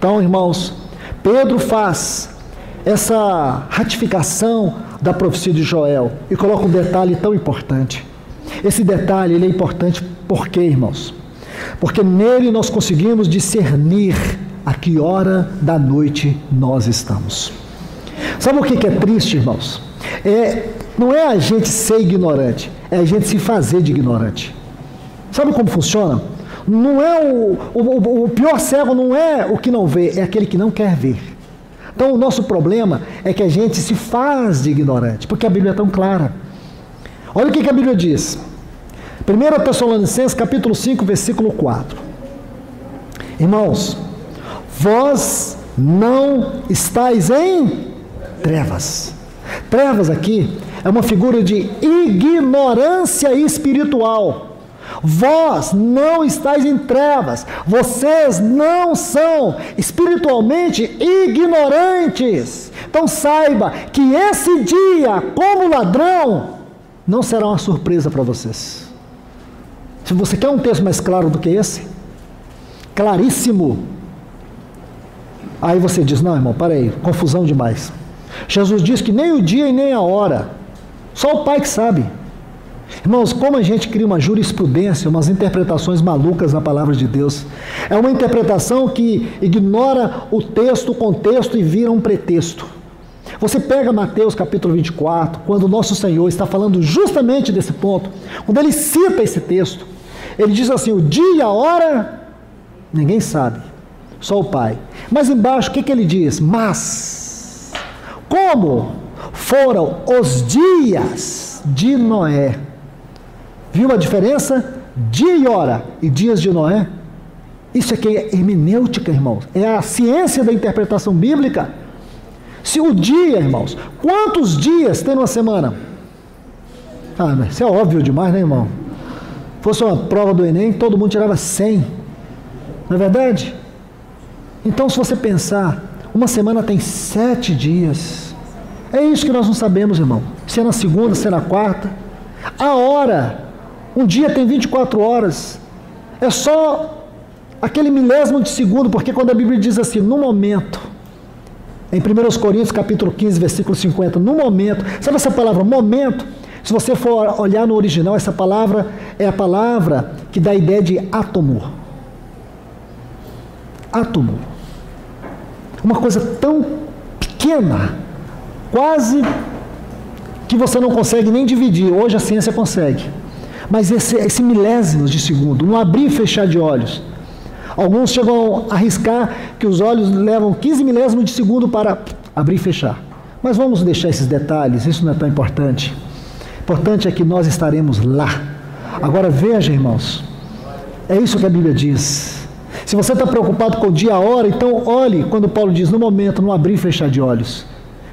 Então, irmãos, Pedro faz essa ratificação da profecia de Joel e coloca um detalhe tão importante. Esse detalhe ele é importante por quê, irmãos? Porque nele nós conseguimos discernir a que hora da noite nós estamos. Sabe o que é triste, irmãos? Não é a gente ser ignorante, é a gente se fazer de ignorante. Sabe como funciona? Não é o pior cego não é o que não vê, é aquele que não quer ver. Então o nosso problema é que a gente se faz de ignorante, porque a Bíblia é tão clara. Olha o que a Bíblia diz. 1 Tessalonicenses capítulo 5, versículo 4. Irmãos, vós não estáis em trevas. Trevas aqui é uma figura de ignorância espiritual. Vós não estáis em trevas, vocês não são espiritualmente ignorantes. Então saiba que esse dia, como ladrão, não será uma surpresa para vocês. Se você quer um texto mais claro do que esse, claríssimo, aí você diz, não irmão, para aí, confusão demais. Jesus diz que nem o dia e nem a hora, só o Pai que sabe. Irmãos, como a gente cria uma jurisprudência, umas interpretações malucas na palavra de Deus. É uma interpretação que ignora o texto, o contexto e vira um pretexto. Você pega Mateus capítulo 24, quando o nosso Senhor está falando justamente desse ponto, quando ele cita esse texto, ele diz assim, o dia e a hora, ninguém sabe, só o Pai. Mas embaixo, o que ele diz? Mas, como foram os dias de Noé? Viu a diferença? Dia e hora e dias de Noé. Isso aqui é hermenêutica, irmãos. É a ciência da interpretação bíblica. Se o dia, irmãos, quantos dias tem numa semana? Mas isso é óbvio demais, né, irmão? Fosse uma prova do Enem, todo mundo tirava 100. Não é verdade? Então, se você pensar, uma semana tem 7 dias. É isso que nós não sabemos, irmão. Se é na segunda, se é na quarta. A hora... Um dia tem 24 horas, é só aquele milésimo de segundo, porque quando a Bíblia diz assim, no momento, em 1 Coríntios capítulo 15, versículo 50, no momento, sabe essa palavra momento? Se você for olhar no original, essa palavra é a palavra que dá a ideia de átomo. Átomo. Uma coisa tão pequena, quase que você não consegue nem dividir, hoje a ciência consegue. Mas esse milésimos de segundo, um abrir e fechar de olhos. Alguns chegam a arriscar que os olhos levam 15 milésimos de segundo para abrir e fechar. Mas vamos deixar esses detalhes, isso não é tão importante. Importante é que nós estaremos lá. Agora veja, irmãos, é isso que a Bíblia diz. Se você está preocupado com o dia e a hora, então olhe quando Paulo diz no momento, no abrir e fechar de olhos.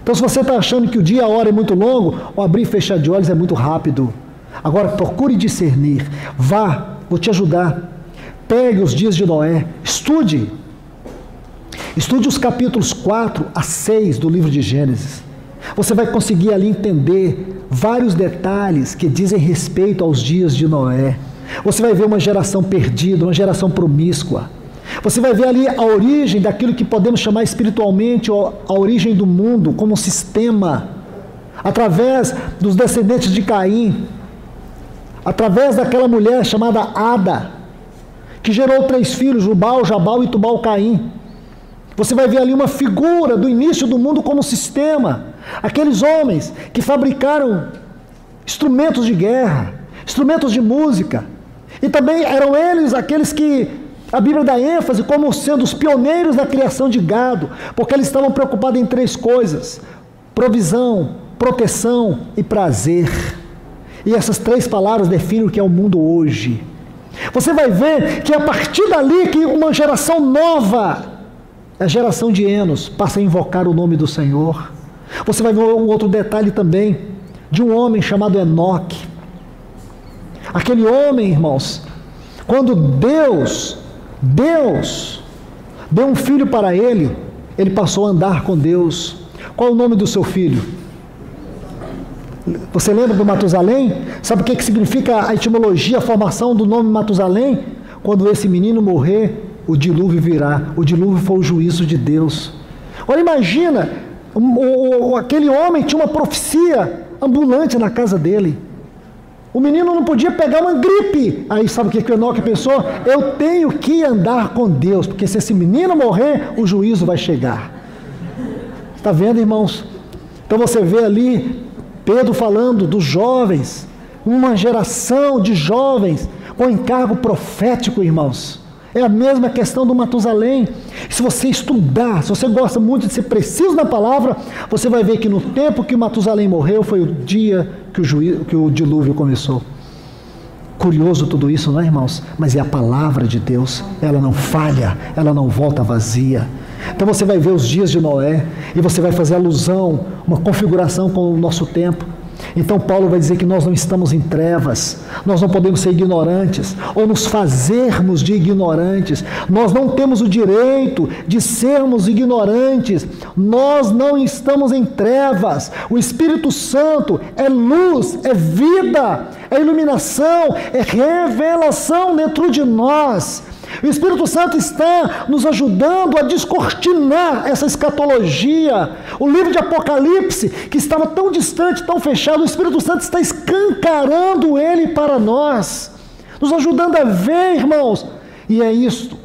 Então se você está achando que o dia e a hora é muito longo, o abrir e fechar de olhos é muito rápido. Agora procure discernir, vá, vou te ajudar, pegue os dias de Noé, estude os capítulos 4 a 6 do livro de Gênesis, você vai conseguir ali entender vários detalhes que dizem respeito aos dias de Noé, você vai ver uma geração perdida, uma geração promíscua, você vai ver ali a origem daquilo que podemos chamar espiritualmente a origem do mundo como um sistema, através dos descendentes de Caim, através daquela mulher chamada Ada, que gerou 3 filhos, Jubal, Jabal e Tubal-Caim. Você vai ver ali uma figura do início do mundo como sistema. Aqueles homens que fabricaram instrumentos de guerra, instrumentos de música. E também eram eles aqueles que a Bíblia dá ênfase como sendo os pioneiros da criação de gado, porque eles estavam preocupados em 3 coisas: provisão, proteção e prazer. E essas 3 palavras definem o que é o mundo hoje. Você vai ver que a partir dali que uma geração nova, a geração de Enos, passa a invocar o nome do Senhor. Você vai ver um outro detalhe também, de um homem chamado Enoque. Aquele homem, irmãos, quando Deus deu um filho para ele, ele passou a andar com Deus. Qual é o nome do seu filho? Você lembra do Matusalém? Sabe o que significa a etimologia, a formação do nome Matusalém? Quando esse menino morrer, o dilúvio virá. O dilúvio foi o juízo de Deus. Olha, imagina, aquele homem tinha uma profecia ambulante na casa dele. O menino não podia pegar uma gripe. Aí sabe o que Enoque pensou? Eu tenho que andar com Deus, porque se esse menino morrer, o juízo vai chegar. Está vendo, irmãos? Então você vê ali Pedro falando dos jovens, uma geração de jovens com encargo profético, irmãos. É a mesma questão do Matusalém. Se você estudar, se você gosta muito de ser preciso na palavra, você vai ver que no tempo que Matusalém morreu foi o dia que o dilúvio começou. Curioso tudo isso, não é, irmãos? Mas é a palavra de Deus, ela não falha, ela não volta vazia. Então você vai ver os dias de Noé e você vai fazer alusão, uma configuração com o nosso tempo. Então Paulo vai dizer que nós não estamos em trevas, nós não podemos ser ignorantes ou nos fazermos de ignorantes. Nós não temos o direito de sermos ignorantes. Nós não estamos em trevas. O Espírito Santo é luz, é vida, é iluminação, é revelação dentro de nós. O Espírito Santo está nos ajudando a descortinar essa escatologia. O livro de Apocalipse, que estava tão distante, tão fechado, o Espírito Santo está escancarando ele para nós, nos ajudando a ver, irmãos. E é isso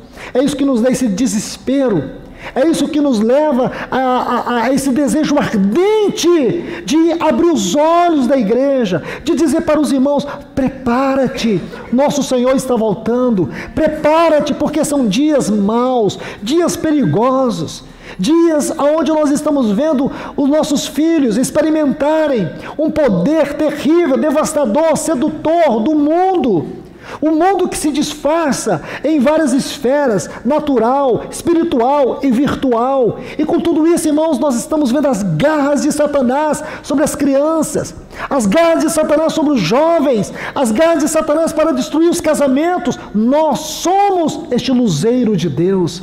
que nos dá esse desespero. É isso que nos leva a esse desejo ardente de abrir os olhos da igreja, de dizer para os irmãos: prepara-te, nosso Senhor está voltando, prepara-te, porque são dias maus, dias perigosos, dias onde nós estamos vendo os nossos filhos experimentarem um poder terrível, devastador, sedutor do mundo. O mundo que se disfarça em várias esferas, natural, espiritual e virtual. E com tudo isso, irmãos, nós estamos vendo as garras de Satanás sobre as crianças, as garras de Satanás sobre os jovens, as garras de Satanás para destruir os casamentos. Nós somos este luzeiro de Deus.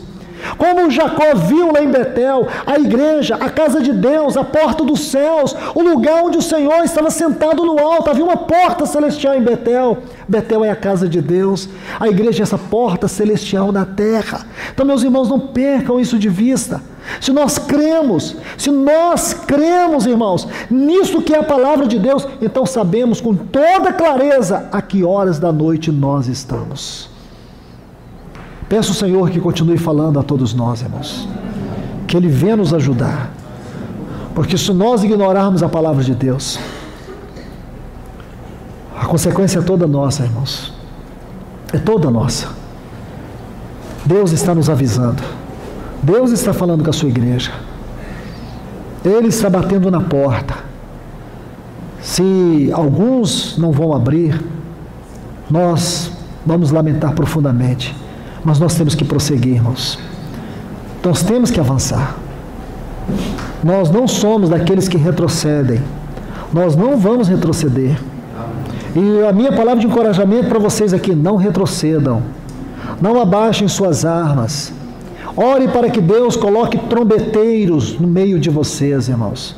Como Jacó viu lá em Betel, a igreja, a casa de Deus, a porta dos céus, o lugar onde o Senhor estava sentado no alto. Havia uma porta celestial em Betel. Betel é a casa de Deus, a igreja é essa porta celestial na terra. Então, meus irmãos, não percam isso de vista. Se nós cremos, irmãos, nisso que é a palavra de Deus, então sabemos com toda clareza a que horas da noite nós estamos. Peço ao Senhor que continue falando a todos nós, irmãos, que Ele venha nos ajudar, porque se nós ignorarmos a palavra de Deus, a consequência é toda nossa, irmãos, é toda nossa. Deus está nos avisando, Deus está falando com a sua igreja, Ele está batendo na porta. Se alguns não vão abrir, nós vamos lamentar profundamente. Mas nós temos que prosseguir, irmãos. Nós temos que avançar. Nós não somos daqueles que retrocedem. Nós não vamos retroceder. E a minha palavra de encorajamento para vocês aqui: não retrocedam. Não abaixem suas armas. Ore para que Deus coloque trombeteiros no meio de vocês, irmãos.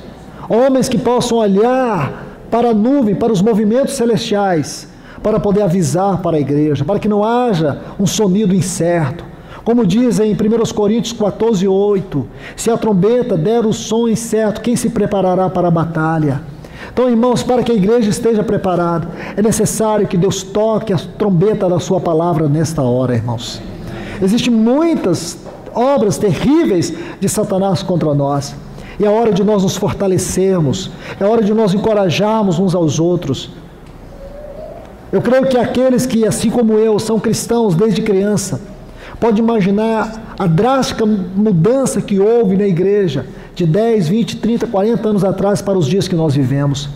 Homens que possam olhar para a nuvem, para os movimentos celestiais, para poder avisar para a igreja, para que não haja um sonido incerto. Como dizem em 1 Coríntios 14:8, se a trombeta der o som incerto, quem se preparará para a batalha? Então, irmãos, para que a igreja esteja preparada, é necessário que Deus toque a trombeta da sua palavra nesta hora, irmãos. Existem muitas obras terríveis de Satanás contra nós, e é hora de nós nos fortalecermos, é hora de nós encorajarmos uns aos outros. Eu creio que aqueles que, assim como eu, são cristãos desde criança, pode imaginar a drástica mudança que houve na igreja de 10, 20, 30, 40 anos atrás para os dias que nós vivemos.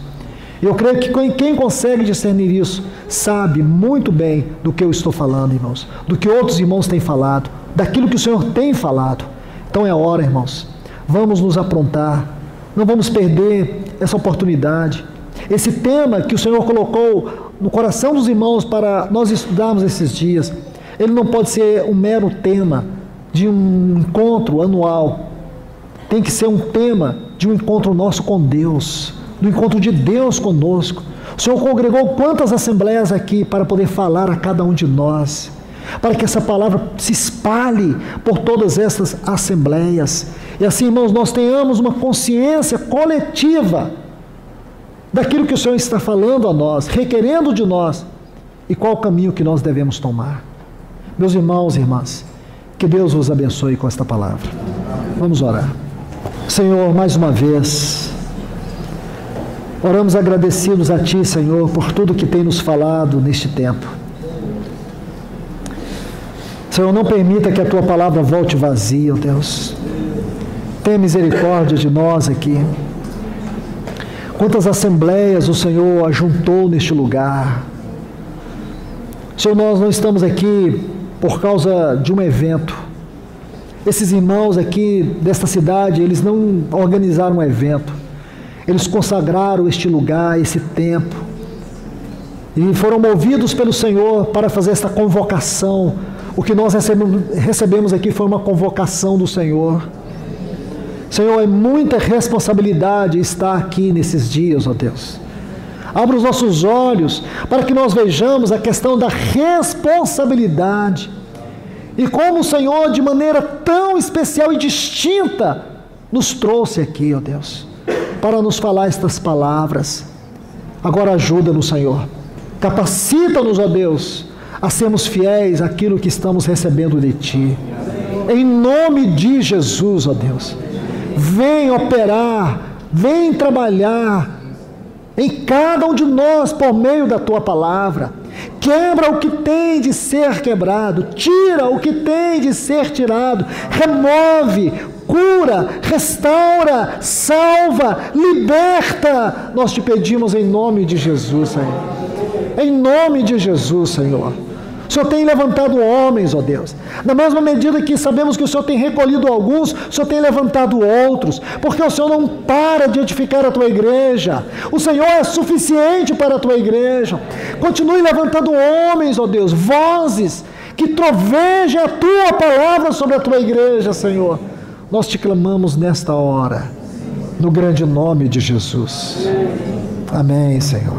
Eu creio que quem consegue discernir isso sabe muito bem do que eu estou falando, irmãos, do que outros irmãos têm falado, daquilo que o Senhor tem falado. Então é hora, irmãos, vamos nos aprontar, não vamos perder essa oportunidade. Esse tema que o Senhor colocou no coração dos irmãos para nós estudarmos esses dias, ele não pode ser um mero tema de um encontro anual. Tem que ser um tema de um encontro nosso com Deus, do encontro de Deus conosco. O Senhor congregou quantas assembleias aqui para poder falar a cada um de nós. para que essa palavra se espalhe por todas essas assembleias. E assim, irmãos, nós tenhamos uma consciência coletiva daquilo que o Senhor está falando a nós, requerendo de nós, e qual o caminho que nós devemos tomar. Meus irmãos e irmãs, que Deus vos abençoe com esta palavra. Vamos orar. Senhor, mais uma vez, oramos agradecidos a Ti, Senhor, por tudo que tem nos falado neste tempo. Senhor, não permita que a Tua palavra volte vazia, ó Deus. Tenha misericórdia de nós aqui. Quantas assembleias o Senhor ajuntou neste lugar. Senhor, nós não estamos aqui por causa de um evento. Esses irmãos aqui desta cidade, eles não organizaram um evento. Eles consagraram este lugar, esse tempo. E foram movidos pelo Senhor para fazer esta convocação. O que nós recebemos aqui foi uma convocação do Senhor. Senhor, é muita responsabilidade estar aqui nesses dias, ó Deus. Abra os nossos olhos para que nós vejamos a questão da responsabilidade. E como o Senhor, de maneira tão especial e distinta, nos trouxe aqui, ó Deus, para nos falar estas palavras. Agora ajuda-nos, Senhor. Capacita-nos, ó Deus, a sermos fiéis àquilo que estamos recebendo de Ti. Em nome de Jesus, ó Deus. Vem operar, vem trabalhar em cada um de nós por meio da Tua palavra. Quebra o que tem de ser quebrado, tira o que tem de ser tirado, remove, cura, restaura, salva, liberta. Nós te pedimos em nome de Jesus, Senhor. Em nome de Jesus, Senhor. O Senhor tem levantado homens, ó Deus. Na mesma medida que sabemos que o Senhor tem recolhido alguns, o Senhor tem levantado outros, porque o Senhor não para de edificar a Tua igreja. O Senhor é suficiente para a Tua igreja. Continue levantando homens, ó Deus, vozes que trovejem a Tua palavra sobre a Tua igreja, Senhor. Nós te clamamos nesta hora, no grande nome de Jesus. Amém, Senhor.